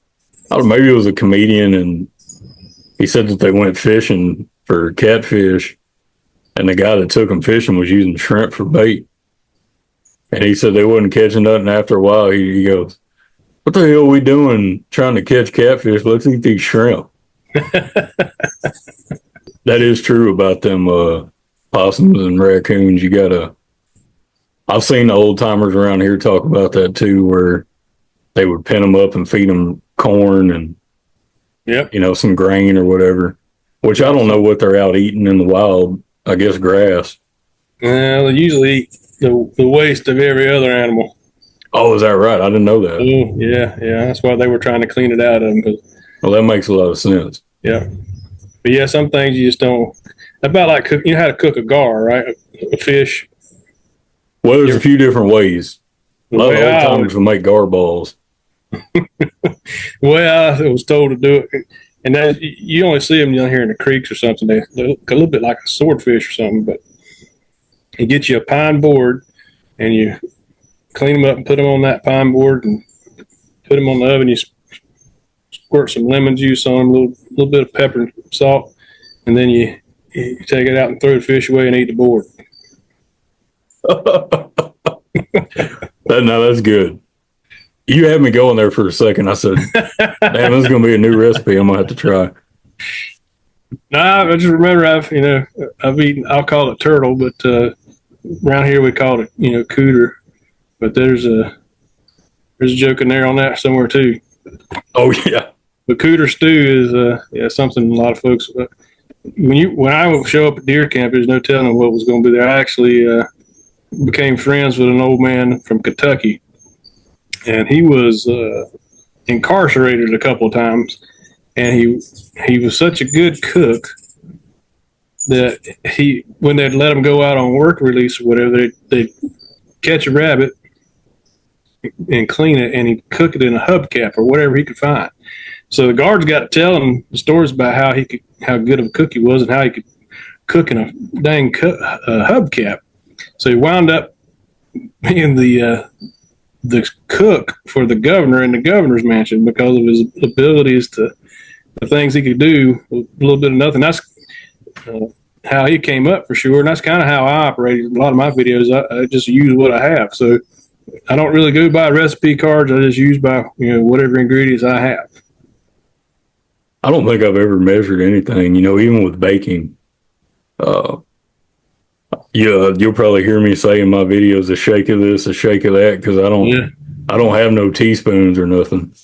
I don't know, maybe it was a comedian, and he said that they went fishing for catfish, and the guy that took them fishing was using shrimp for bait. And he said they wasn't catching nothing. After a while, he goes, "What the hell are we doing trying to catch catfish? Let's eat these shrimp." That is true about them possums and raccoons. I've seen the old timers around here talk about that too, where they would pin them up and feed them corn and some grain or whatever, which I don't know what they're out eating in the wild. I guess grass. They usually eat the waste of every other animal. Oh, is that right? I didn't know that. Oh, yeah. That's why they were trying to clean it out of them. Well, that makes a lot of sense. Yeah. But yeah, some things you just don't. About like cook, how to cook a gar, right? A fish. Well, there's a few different ways. A lot of old timers will make gar balls. Well, I was told to do it, and then you only see them down here in the creeks or something. They look a little bit like a swordfish or something. But you get you a pine board, and you clean them up and put them on that pine board, and put them on the oven. You squirt some lemon juice on them, a little bit of pepper and salt, and then you take it out and throw the fish away and eat the board. No, that's good. You had me going there for a second. I said, "Damn, this is going to be a new recipe. I'm going to have to try." Nah, I just remember I've eaten. I'll call it turtle, but around here we call it cooter. But there's a joke in there on that somewhere too. Oh yeah, the cooter stew is something a lot of folks. When I would show up at deer camp, there's no telling what was going to be there. I actually became friends with an old man from Kentucky, and he was incarcerated a couple of times, and he was such a good cook that when they'd let him go out on work release or whatever, they'd catch a rabbit and clean it, and he'd cook it in a hubcap or whatever he could find. So the guards got to telling the stories about how good of a cook he was and how he could cook in a dang hubcap. So he wound up being the cook for the governor in the governor's mansion because of his abilities to the things he could do with a little bit of nothing. That's how he came up for sure, and that's kind of how I operated. A lot of my videos, I just use what I have. So I don't really go by recipe cards. I just use by whatever ingredients I have. I don't think I've ever measured anything. Even with baking. You'll probably hear me say in my videos, a shake of this, a shake of that, because I don't have no teaspoons or nothing.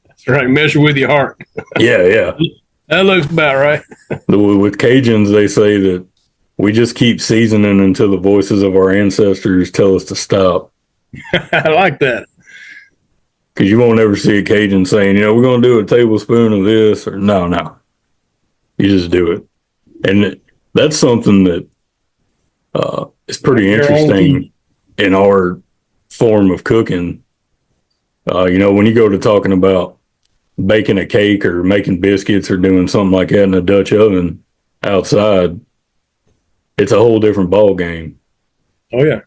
That's right. Measure with your heart. Yeah. That looks about right. With Cajuns, they say that we just keep seasoning until the voices of our ancestors tell us to stop. I like that. Because you won't ever see a Cajun saying, we're going to do a tablespoon of this, or no. You just do it. And that's something that is pretty interesting in our form of cooking. When you go to talking about baking a cake or making biscuits or doing something like that in a Dutch oven outside, it's a whole different ball game. Oh, yeah.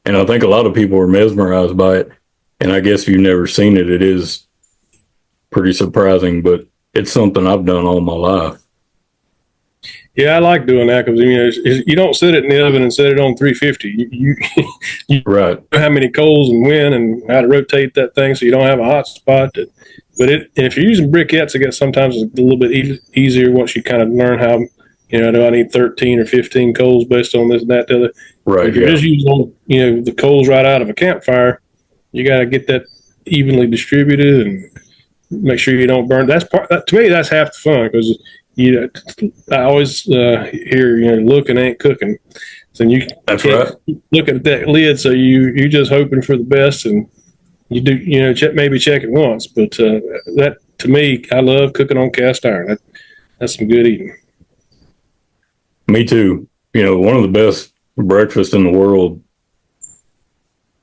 And I think a lot of people are mesmerized by it. And I guess if you've never seen it, it is pretty surprising, but it's something I've done all my life. Yeah, I like doing that because you don't set it in the oven and set it on 350. You Right. know how many coals and when and how to rotate that thing so you don't have a hot spot. But if you're using briquettes, I guess sometimes it's a little bit easier once you kind of learn how. Do I need 13 or 15 coals based on this and that? The other. But Right. if you're Yeah. just using the coals right out of a campfire, you got to get that evenly distributed and make sure you don't burn. That's part. To me, that's half the fun because I always hear looking ain't cooking. So you That's can't right. look at that lid. So you're just hoping for the best, and you do maybe check it once. But that to me, I love cooking on cast iron. That's some good eating. Me too. One of the best breakfasts in the world.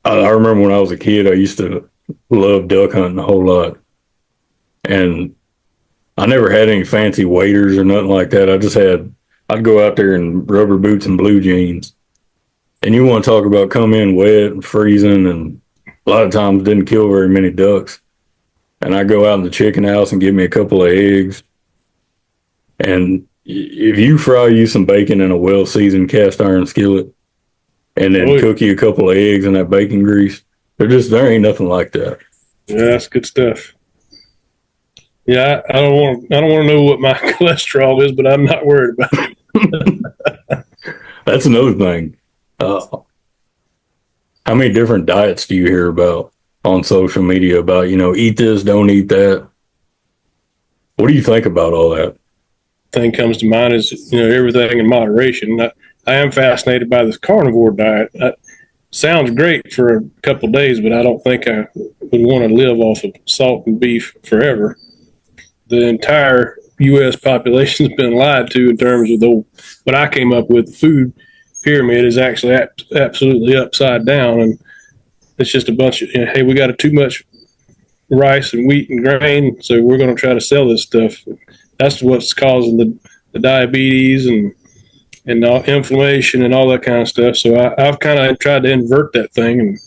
I remember when I was a kid, I used to love duck hunting a whole lot. And I never had any fancy waders or nothing like that. I'd go out there in rubber boots and blue jeans. And you want to talk about come in wet and freezing, and a lot of times didn't kill very many ducks. And I go out in the chicken house and give me a couple of eggs. And if you fry you some bacon in a well seasoned cast iron skillet and then cook you a couple of eggs in that bacon grease, there ain't nothing like that. Yeah, that's good stuff. Yeah, I don't want to know what my cholesterol is, but I'm not worried about it. That's another thing. How many different diets do you hear about on social media about, eat this, don't eat that? What do you think about all that? Thing comes to mind is everything in moderation. I am fascinated by this carnivore diet. Sounds great for a couple of days, but I don't think I would want to live off of salt and beef forever. The entire U.S. population has been lied to in terms of what I came up with. The food pyramid is actually absolutely upside down, and it's just a bunch of hey, we got too much rice and wheat and grain, so we're going to try to sell this stuff. That's what's causing the diabetes and the inflammation and all that kind of stuff. So I've kind of tried to invert that thing and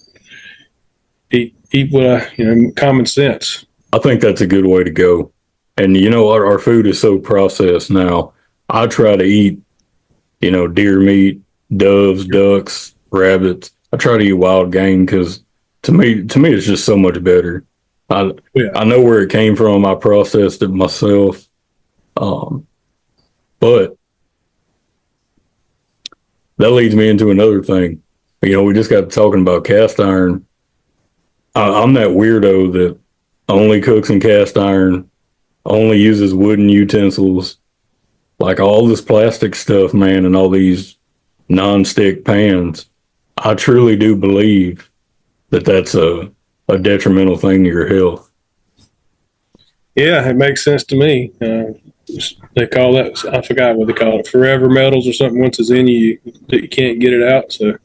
eat what common sense. I think that's a good way to go. And you know what? Our food is so processed now. I try to eat, deer meat, doves, ducks, rabbits. I try to eat wild game because to me, it's just so much better. I know where it came from. I processed it myself. But that leads me into another thing. We just got talking about cast iron. I'm that weirdo that only cooks in cast iron, only uses wooden utensils, like all this plastic stuff, man, and all these non-stick pans. I truly do believe that that's a detrimental thing to your health. Yeah, it makes sense to me. They call that, I forgot what they call it, forever metals or something. Once it's in you can't get it out. So,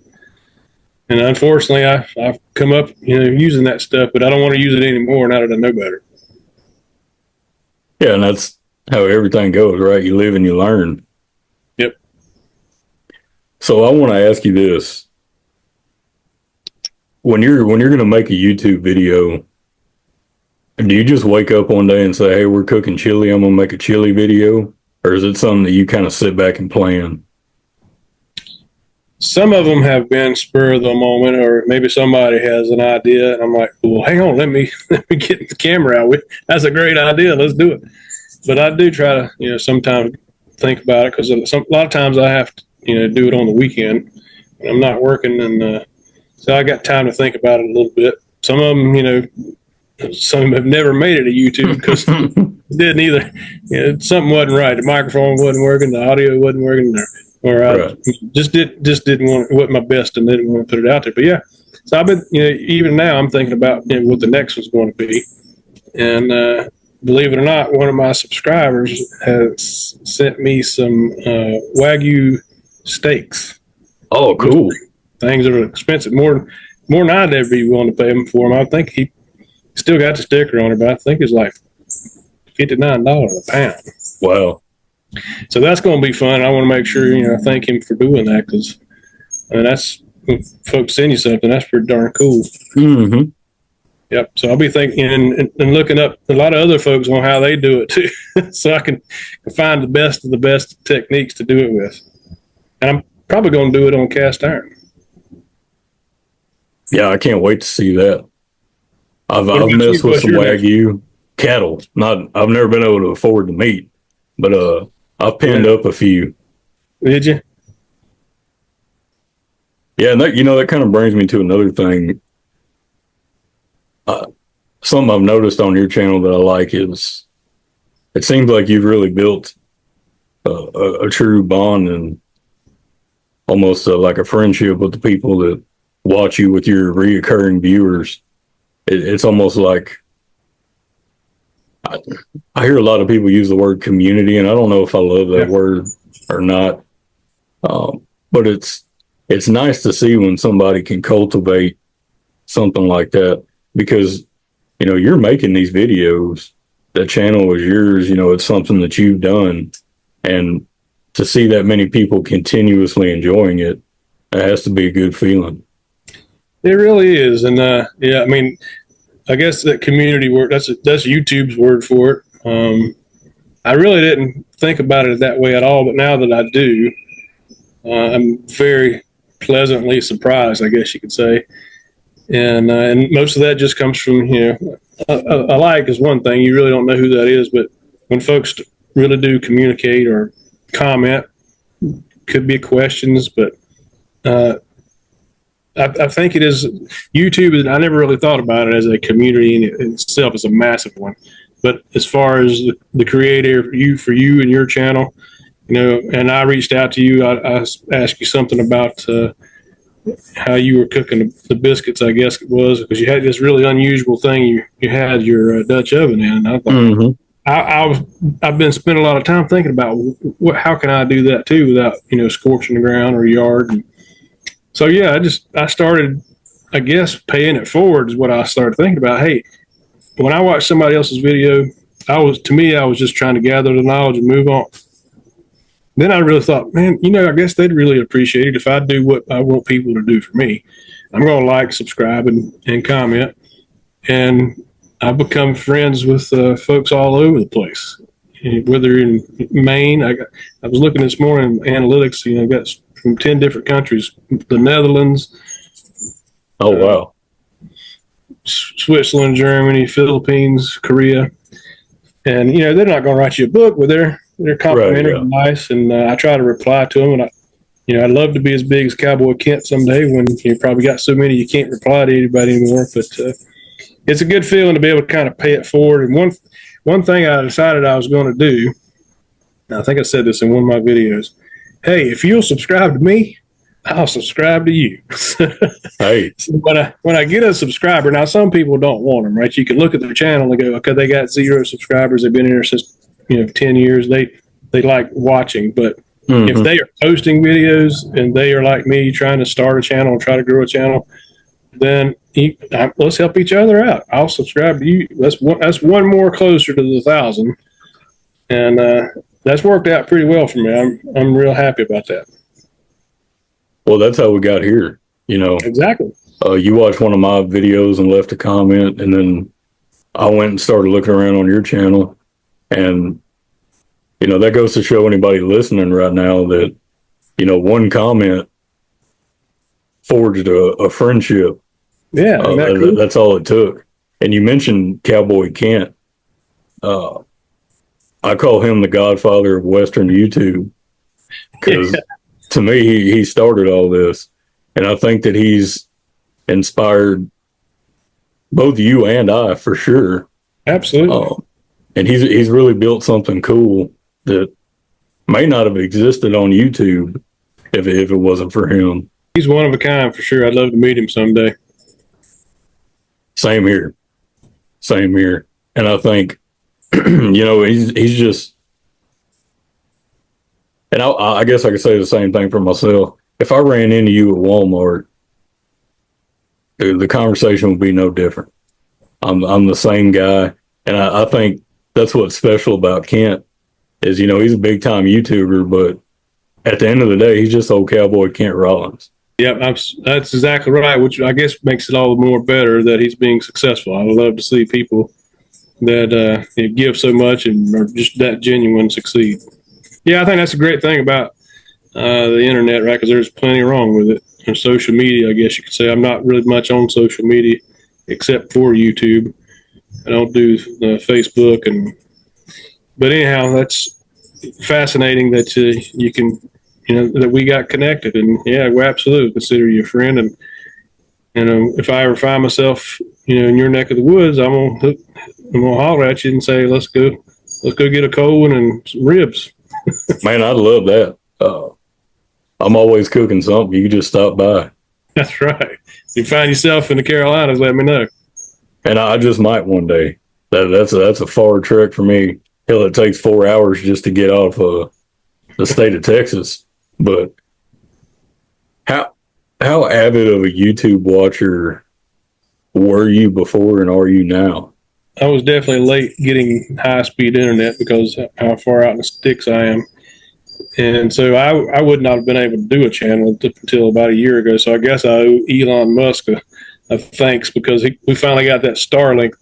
and unfortunately, I've come up, using that stuff, but I don't want to use it anymore now that I know better. Yeah, and that's how everything goes, right? You live and you learn. Yep. So I want to ask you this. When you're going to make a YouTube video, do you just wake up one day and say, hey, we're cooking chili, I'm going to make a chili video? Or is it something that you kind of sit back and plan? Some of them have been spur of the moment, or maybe somebody has an idea, and I'm like, well, hang on, let me get the camera out. That's a great idea. Let's do it. But I do try to, sometimes think about it because a lot of times I have to, do it on the weekend. I'm not working, and so I got time to think about it a little bit. Some of them, some have never made it to YouTube because didn't either. Something wasn't right. The microphone wasn't working. The audio wasn't working. Or I just didn't want it. Wasn't my best and didn't want to put it out there. But yeah, so I've been, even now I'm thinking about what the next one's going to be. And believe it or not, one of my subscribers has sent me some Wagyu steaks. Oh, cool. Things that are expensive, more than I'd ever be willing to pay him for them. I think he still got the sticker on it, but I think it's like $59 a pound. Wow. So that's going to be fun. I want to make sure, I thank him for doing that because that's when folks send you something. That's pretty darn cool. Mm-hmm. Yep. So I'll be thinking and looking up a lot of other folks on how they do it too, so I can find the best of the best techniques to do it with. And I'm probably going to do it on cast iron. Yeah, I can't wait to see that. I've What I've about you? messed with What's some your next? Wagyu cattle. Not I've never been able to afford the meat, but I've pinned Yeah. up a few. Did you? Yeah, and that that kind of brings me to another thing. Uh, Something I've noticed on your channel that I like is it seems like you've really built a true bond and almost like a friendship with the people that watch you with your reoccurring viewers. It's almost like I, I hear a lot of people use the word community, and I don't know if I love that Yeah. word or not. But it's nice to see when somebody can cultivate something like that because you're making these videos. The channel is yours. It's something that you've done, and to see that many people continuously enjoying it, it has to be a good feeling. It really is, and yeah, I mean, I guess that community word that's YouTube's word for it. I really didn't think about it that way at all, but now that I do, I'm very pleasantly surprised, I guess you could say. And most of that just comes from a like is one thing, you really don't know who that is, but when folks really do communicate or comment, could be questions, but uh, I think it is YouTube. I never really thought about it as a community in itself as a massive one, but as far as the creator, for you and your channel, and I reached out to you. I asked you something about how you were cooking the biscuits, I guess it was, because you had this really unusual thing. You had your Dutch oven in, and I thought Mm-hmm. I've been spending a lot of time thinking about how can I do that too without scorching the ground or yard. And so yeah, I started, I guess, paying it forward is what I started thinking about. Hey, when I watched somebody else's video, I was just trying to gather the knowledge and move on. Then I really thought, man, I guess they'd really appreciate it if I do what I want people to do for me. I'm going to like, subscribe, and comment. And I've become friends with folks all over the place. Whether in Maine, I was looking this morning analytics. Got from 10 different countries: the Netherlands, Oh uh, wow. Switzerland, Germany, Philippines, Korea. And they're not going to write you a book, but they're Right. complimentary Yeah. and nice. And I try to reply to them. And I'd love to be as big as Cowboy Kent someday when you probably got so many you can't reply to anybody anymore. But it's a good feeling to be able to kind of pay it forward. And one thing I decided I was going to do, I think I said this in one of my videos. Hey, if you'll subscribe to me, I'll subscribe to you. Hey. So when I get a subscriber, now some people don't want them, right? You can look at their channel and go, okay, they got 0 subscribers. They've been in there since 10 years. They like watching, but if Mm-hmm. they are posting videos and they are like me, trying to start a channel and try to grow a channel, then let's help each other out. I'll subscribe to you. That's one more closer to the 1,000, and that's worked out pretty well for me. I'm real happy about that. Well, that's how we got here. Exactly. You watched one of my videos and left a comment, and then I went and started looking around on your channel, and that goes to show anybody listening right now that one comment forged a friendship. Yeah, isn't that cool? That's all it took. And you mentioned Cowboy Kent. Uh, I call him the godfather of Western YouTube because to me, he started all this. And I think that he's inspired both you and I for sure. Absolutely. And he's really built something cool that may not have existed on YouTube if it wasn't for him. He's one of a kind for sure. I'd love to meet him someday. Same here. Same here. And I think, he's just, and I guess I could say the same thing for myself. If I ran into you at Walmart, the conversation would be no different. I'm the same guy. And I think that's what's special about Kent is, he's a big time YouTuber, but at the end of the day, he's just old Cowboy Kent Rollins. Yep, that's exactly right. Which I guess makes it all the more better that he's being successful. I would love to see people that give so much and are just that genuine succeed. Yeah, I think that's a great thing about the internet, right? Because there's plenty wrong with it. And social media, I guess you could say. I'm not really much on social media except for YouTube. I don't do Facebook, but anyhow, that's fascinating that you can, that we got connected, and yeah, we absolutely consider you a friend. And if I ever find myself, in your neck of the woods, I'm gonna holler at you and say, let's go get a cold one and some ribs. Man, I'd love that. I'm always cooking something. You just stop by. That's right. If you find yourself in the Carolinas, let me know. And I just might one day. That's a far trek for me. Hell, it takes 4 hours just to get off the state of Texas. But how avid of a YouTube watcher were you before and are you now? I was definitely late getting high speed internet because how far out in the sticks I am. And so I would not have been able to do a channel until about a year ago. So I guess I owe Elon Musk a thanks because we finally got that Starlink.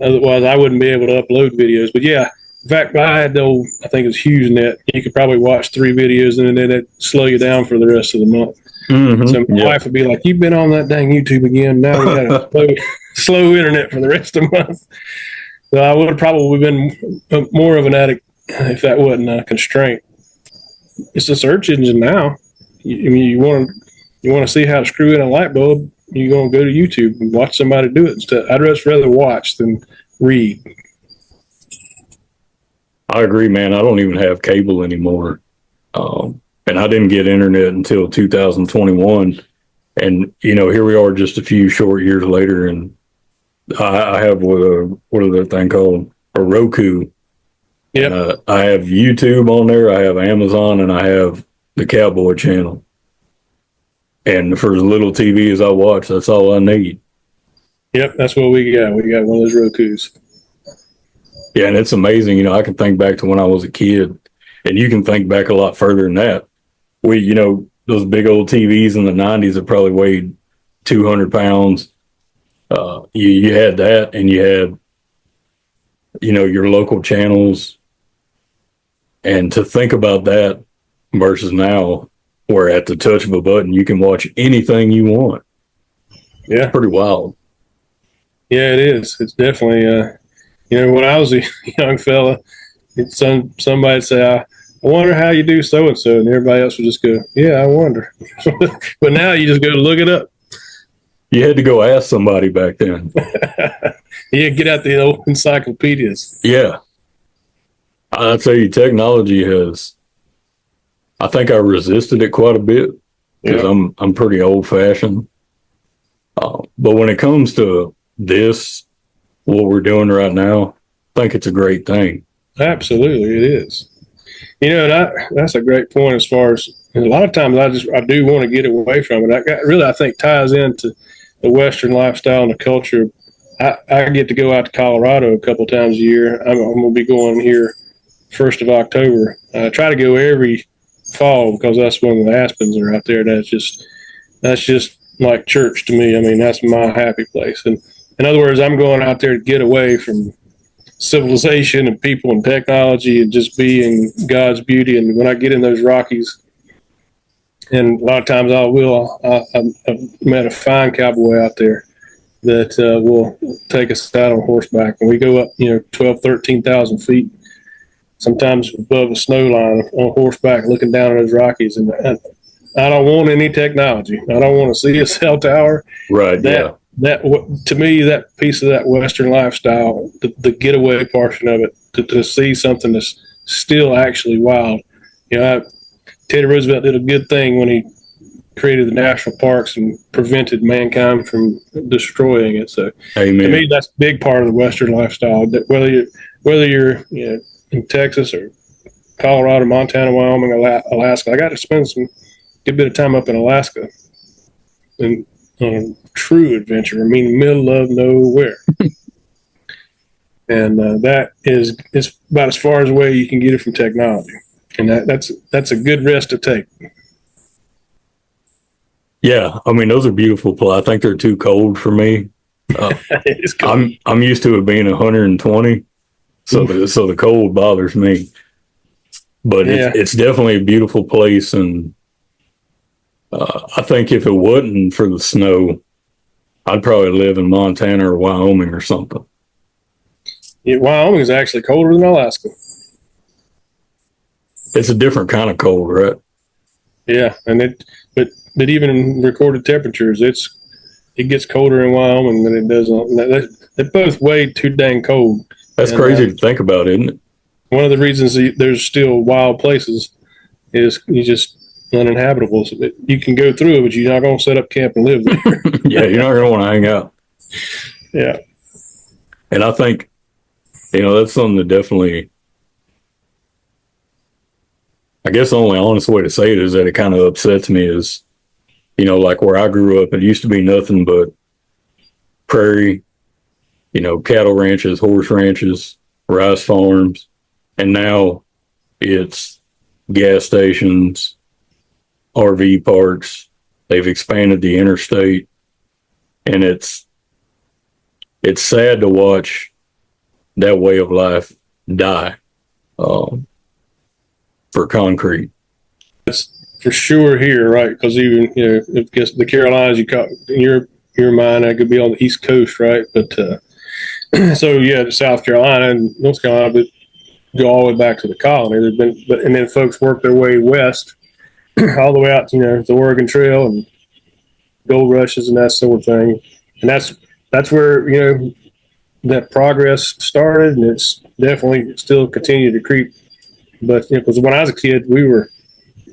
Otherwise, I wouldn't be able to upload videos. But yeah, in fact, I had the old, I think it was HughesNet. You could probably watch 3 videos and then it'd slow you down for the rest of the month. Mm-hmm. So my wife would be like, "You've been on that dang YouTube again. Now we got a slow internet for the rest of the month." So I would have probably been more of an addict if that wasn't a constraint. It's a search engine now. You want to see how to screw in a light bulb, you're going to go to YouTube and watch somebody do it instead. I'd just rather watch than read. I agree, man. I don't even have cable anymore. And I didn't get internet until 2021. And, here we are just a few short years later. And I have what is that thing called? A Roku. Yeah. I have YouTube on there. I have Amazon and I have the Cowboy channel. And for as little TV as I watch, that's all I need. Yep. That's what we got. We got one of those Rokus. Yeah. And it's amazing. I can think back to when I was a kid and you can think back a lot further than that. Those big old TVs in the 90s that probably weighed 200 pounds. You had that and you had, your local channels. And to think about that versus now, where at the touch of a button, you can watch anything you want. Yeah. It's pretty wild. Yeah, it is. It's definitely, when I was a young fella, somebody'd say, I wonder how you do so and so, and everybody else would just go, "Yeah, I wonder." But now you just go look it up. You had to go ask somebody back then. Yeah, get out the old encyclopedias. Yeah. I tell you, technology I think I resisted it quite a bit because I'm pretty old fashioned. But when it comes to what we're doing right now, I think it's a great thing. Absolutely, it is. And that's a great point as far as a lot of times I do want to get away from it. I think ties into the Western lifestyle and the culture. I get to go out to Colorado a couple times a year. I'm going to be going here 1st of October. I try to go every fall because that's when the aspens are out there. That's just like church to me. I mean, that's my happy place. And in other words, I'm going out there to get away from civilization and people and technology and just be in God's beauty. And when I get in those Rockies, and a lot of times I've met a fine cowboy out there that will take us out on horseback. And we go up, 12, 13,000 feet, sometimes above the snow line on horseback looking down at those Rockies. And I don't want any technology. I don't want to see a cell tower. Right, yeah. That to me, that piece of that Western lifestyle, the getaway portion of it, to see something that's still actually wild. Teddy Roosevelt did a good thing when he created the national parks and prevented mankind from destroying it. So, Amen. To me, that's a big part of the Western lifestyle. That whether you're in Texas or Colorado, Montana, Wyoming, Alaska, I got to spend some good bit of time up in Alaska and on a true adventure. I mean, middle of nowhere. And that is about as far as away you can get it from technology. And that's a good risk to take. Yeah, I mean those are beautiful. I think they're too cold for me. It's cold. I'm used to it being 120, so Oof. the cold bothers me. But Yeah. it's definitely a beautiful place, and I think if it wasn't for the snow, I'd probably live in Montana or Wyoming or something. Yeah, Wyoming is actually colder than Alaska. It's a different kind of cold, right? Yeah, and but even in recorded temperatures, it gets colder in Wyoming than it does on. They're both way too dang cold. That's And crazy to think about, isn't it? one of the reasons there's still wild places is you just uninhabitable. So you can go through it, but you're not going to set up camp and live there. Yeah, you're not going to want to hang out. Yeah. And I think, that's something that definitely, I guess the only honest way to say it is that it kind of upsets me is, like where I grew up, it used to be nothing but prairie, cattle ranches, horse ranches, rice farms. And now it's gas stations, RV parks. They've expanded the interstate, and it's sad to watch that way of life die for concrete. For sure here, right? Because even if guess the Carolinas, you caught in your mind, that could be on the East Coast, right? But so yeah, to South Carolina and North Carolina, but go all the way back to the colony. There's been, but and then folks work their way west, all the way out to the Oregon Trail and gold rushes and that sort of thing. And that's where that progress started, and it's definitely still continued to creep. But because when I was a kid, we were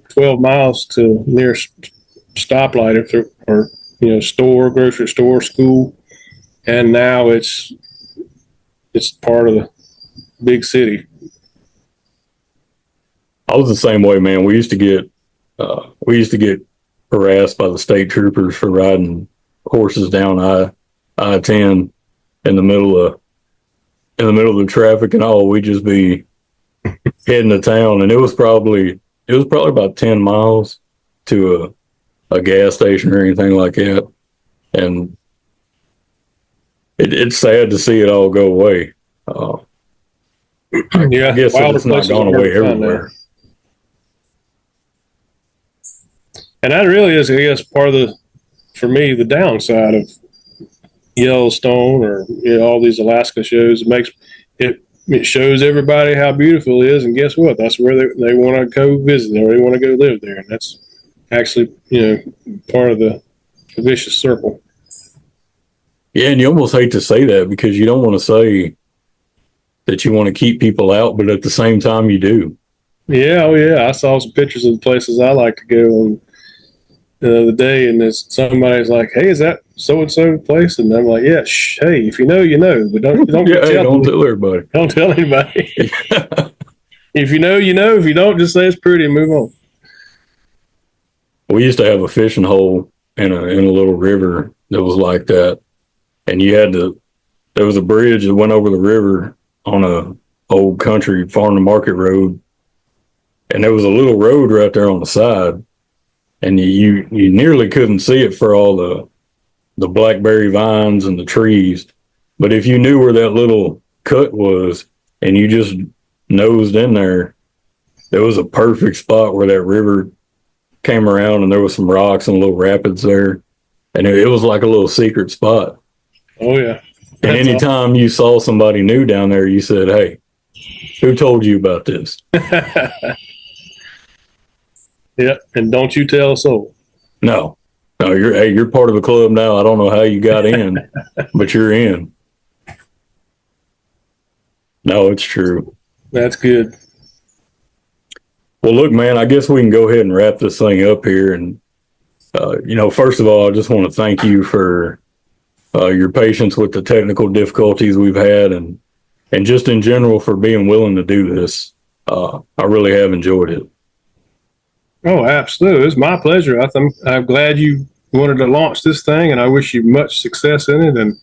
12 miles to nearest stoplight or store, grocery store, school, and now it's part of the big city. I was the same way, man. We used to get harassed by the state troopers for riding horses down I-10 in the middle of the traffic and all. We'd just be heading to town, and it was probably about 10 miles to a gas station or anything like that. And it's sad to see it all go away. I Yeah, guess that wilder it's not places gone are hard away to find now. everywhere. And that really is, I guess, part of for me, the downside of Yellowstone or all these Alaska shows. It shows everybody how beautiful it is, and guess what? That's where they want to go visit, or they want to go live there, and that's actually part of the vicious circle. Yeah, and you almost hate to say that because you don't want to say that you want to keep people out, but at the same time you do. Yeah, oh yeah, I saw some pictures of the places I like to go on the other day, and somebody's like, "Hey, is that so and so place?" And I'm like, "Yeah, hey, if you know, you know, but don't Yeah, hey, tell don't tell everybody. don't tell anybody. If you know, you know. If you don't, just say it's pretty and move on." We used to have a fishing hole in a little river that was like that, and there was a bridge that went over the river on a old country farm to market road, and there was a little road right there on the side, and you nearly couldn't see it for all the blackberry vines and the trees. But if you knew where that little cut was and you just nosed in there, there was a perfect spot where that river came around, and there was some rocks and little rapids there, and it was like a little secret spot. Oh yeah. And That's anytime you saw somebody new down there, you said, "Hey, who told you about this?" Yeah, and don't you tell a soul. No, no, you're part of the club now. I don't know how you got in, but you're in. No, it's true. That's good. Well, look, man, I guess we can go ahead and wrap this thing up here. And first of all, I just want to thank you for your patience with the technical difficulties we've had, and just in general for being willing to do this. I really have enjoyed it. Oh, absolutely. It's my pleasure. I'm glad you wanted to launch this thing, and I wish you much success in it. And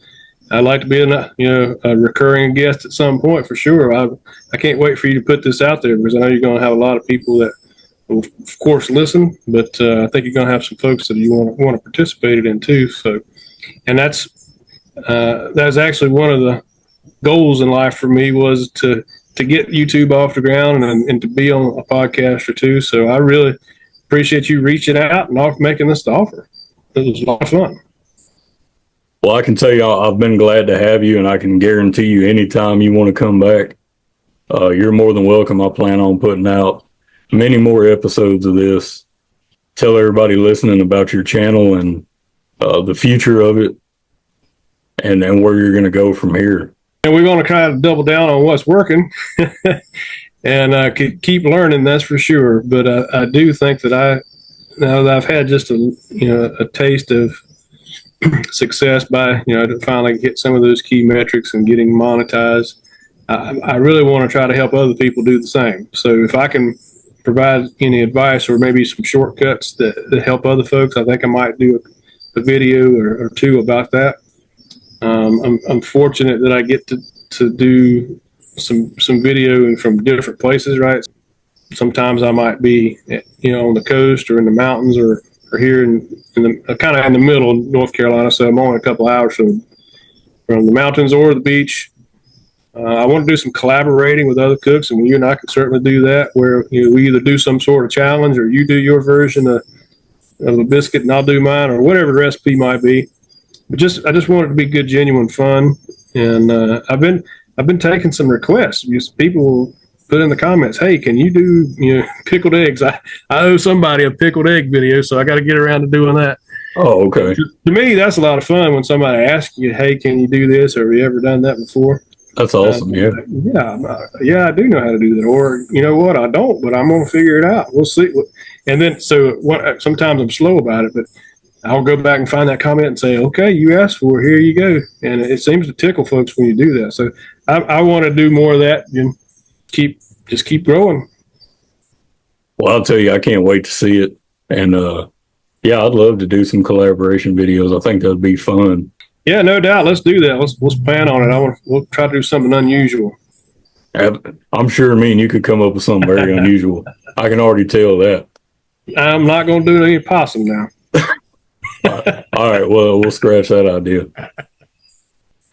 I'd like to be a recurring guest at some point for sure. I can't wait for you to put this out there because I know you're going to have a lot of people that will, of course, listen, but I think you're going to have some folks that you want to participate in too. So, and that's actually one of the goals in life for me, was to get YouTube off the ground and to be on a podcast or two. So I really appreciate you reaching out and making this offer. It was a lot of fun. Well, I can tell you, I've been glad to have you, and I can guarantee you anytime you want to come back, you're more than welcome. I plan on putting out many more episodes of this. Tell everybody listening about your channel and the future of it, and where you're going to go from here. And we're going to try to double down on what's working and keep learning, that's for sure. But I do think that now that I've had just a taste of success by, to finally get some of those key metrics and getting monetized, I really want to try to help other people do the same. So if I can provide any advice or maybe some shortcuts that help other folks, I think I might do a video or two about that. I'm fortunate that I get to do some video from different places, right? Sometimes I might be, on the coast or in the mountains or here in the kind of in the middle of North Carolina. So I'm only a couple hours from the mountains or the beach. I want to do some collaborating with other cooks, and you and I can certainly do that, where we either do some sort of challenge, or you do your version of a biscuit and I'll do mine, or whatever the recipe might be. But I just want it to be good, genuine fun. And I've been taking some requests. People put in the comments, "Hey, can you do pickled eggs?" I owe somebody a pickled egg video, so I got to get around to doing that. Oh, okay. To me, that's a lot of fun when somebody asks you, "Hey, can you do this?" Or, "Have you ever done that before?" That's awesome. Yeah. Yeah, I do know how to do that. Or, you know what, I don't, but I'm going to figure it out. We'll see. And then, sometimes I'm slow about it, but I'll go back and find that comment and say, "Okay, you asked for it. Here you go." And it seems to tickle folks when you do that. So I want to do more of that and just keep growing. Well, I'll tell you, I can't wait to see it. And yeah, I'd love to do some collaboration videos. I think that'd be fun. Yeah, no doubt. Let's do that. Let's plan on it. We'll try to do something unusual. I'm sure me and you could come up with something very unusual. I can already tell that. I'm not going to do any possum now. All right. Well, we'll scratch that idea.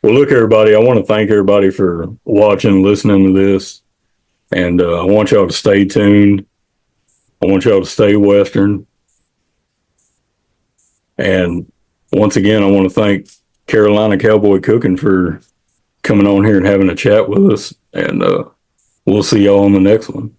Well, look, everybody, I want to thank everybody for watching and listening to this. And I want y'all to stay tuned. I want y'all to stay Western. And once again, I want to thank Carolina Cowboy Cooking for coming on here and having a chat with us. And we'll see y'all on the next one.